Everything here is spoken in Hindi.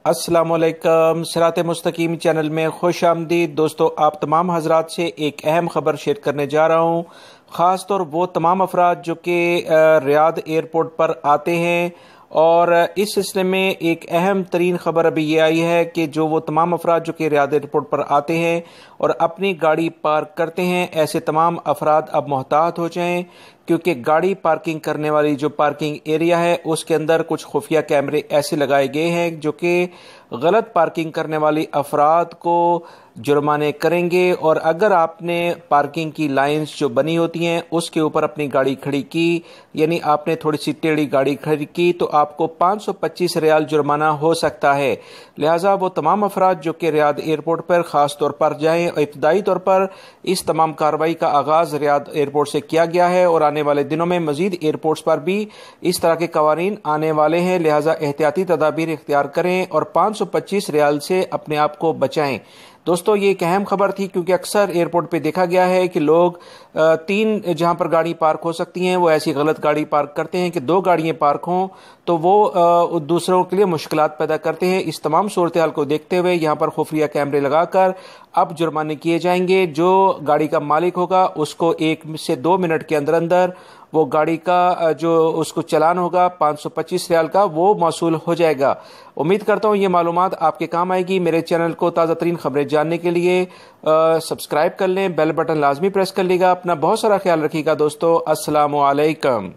अस्सलामुअलैकुम, सिरात.ए.मुस्तक़ीम चैनल में खुश आमदीद। दोस्तों, आप तमाम हजरात से एक अहम खबर शेयर करने जा रहा हूँ। ख़ास तौर वो तमाम अफराद जो कि रियाद एयरपोर्ट पर आते हैं, और इस सिलसिले में एक अहम तरीन खबर अभी ये आई है कि जो वो तमाम अफराद जो कि रियाद एयरपोर्ट पर आते हैं और अपनी गाड़ी पार्क करते हैं, ऐसे तमाम अफराद अब मोहतात हो जाएं, क्योंकि गाड़ी पार्किंग करने वाली जो पार्किंग एरिया है उसके अंदर कुछ खुफिया कैमरे ऐसे लगाए गए हैं जो कि गलत पार्किंग करने वाली अफराद को जुर्माने करेंगे। और अगर आपने पार्किंग की लाइंस जो बनी होती हैं उसके ऊपर अपनी गाड़ी खड़ी की, यानी आपने थोड़ी सी टेढ़ी गाड़ी खड़ी की, तो आपको 525 रियाल जुर्माना हो सकता है। लिहाजा वो तमाम अफराद जो कि रियाद एयरपोर्ट पर ख़ास तौर पर जाएँ। इब्तदाई तौर पर इस तमाम कार्रवाई का आगाज़ रियाद एयरपोर्ट से किया गया है और आने वाले दिनों में मजीद एयरपोर्ट्स पर भी इस तरह के कवानीन आने वाले हैं। लिहाजा एहतियाती तदाबीर इख्तियार करें और 525 रियाल से अपने आप को बचाएं। दोस्तों, ये एक अहम खबर थी, क्योंकि अक्सर एयरपोर्ट पे देखा गया है कि लोग तीन जहां पर गाड़ी पार्क हो सकती हैं वो ऐसी गलत गाड़ी पार्क करते हैं कि दो गाड़ियां पार्क हों, तो वो दूसरों के लिए मुश्किलात पैदा करते हैं। इस तमाम सूरत हाल को देखते हुए यहाँ पर खुफिया कैमरे लगाकर अब जुर्माने किए जाएंगे। जो गाड़ी का मालिक होगा उसको 1 से 2 मिनट के अंदर अंदर वो गाड़ी का जो उसको चलान होगा 525 रियाल का, वो मौसूल हो जाएगा। उम्मीद करता हूँ ये मालूमात आपके काम आएगी। मेरे चैनल को ताज़ा तरीन खबरें जानने के लिए सब्सक्राइब कर लें, बेल बटन लाजमी प्रेस कर लीजिएगा। अपना बहुत सारा ख्याल रखिएगा दोस्तों। अस्सलामु अलैकुम।